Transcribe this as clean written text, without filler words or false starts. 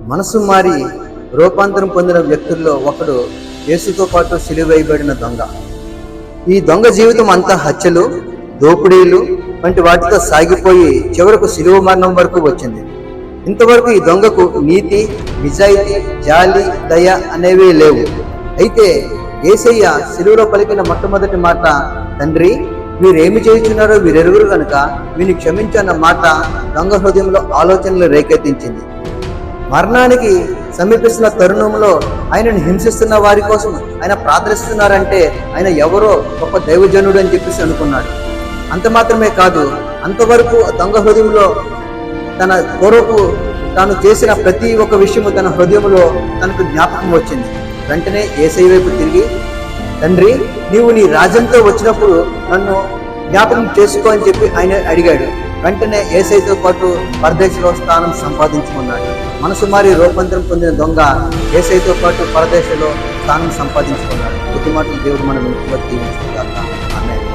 మనసు మారి రూపాంతరం పొందిన వ్యక్తుల్లో ఒకడు యేసుతో పాటు సిలువ వేయబడిన దొంగ. ఈ దొంగ జీవితం అంతా హత్యలు, దోపిడీలు వంటి వాటితో సాగిపోయి చివరకు సిలువ మరణం వరకు వచ్చింది. ఇంతవరకు ఈ దొంగకు నీతి, నిజాయితీ, జాలి, దయ అనేవి లేవు. అయితే యేసయ్య సిలువలో పలికిన మొట్టమొదటి మాట, తండ్రి వీరేమి చేయుచున్నారో వీరెరుగురు కనుక వీని క్షమించన్న మాట దొంగ హృదయంలో ఆలోచనలు రేకెత్తించింది. మరణానికి సమీపిస్తున్న తరుణంలో ఆయనను హింసిస్తున్న వారి కోసం ఆయన ప్రార్థిస్తున్నారంటే ఆయన ఎవరో గొప్ప దైవజనుడు అని చెప్పేసి అనుకున్నాడు. అంత మాత్రమే కాదు, అంతవరకు దొంగ హృదయంలో తన కొరకు తాను చేసిన ప్రతి ఒక్క విషయము తన హృదయంలో తనకు జ్ఞాపకం వచ్చింది. వెంటనే యేసయ్య వైపు తిరిగి, తండ్రి నీవు నీ రాజ్యంతో వచ్చినప్పుడు నన్ను జ్ఞాపకం చేసుకో అని చెప్పి ఆయన అడిగాడు. వెంటనే యేసయ్యతో పాటు పరదేశంలో స్థానం సంపాదించుకున్నాడు. మనసు మారి రూపాంతరం పొందిన దొంగ యేసయ్యతో పాటు పరదేశంలో స్థానం సంపాదించుకున్నాడు. కొద్ది మాటలు దేవుడు మనం దీవించుగాక. ఆమేన్.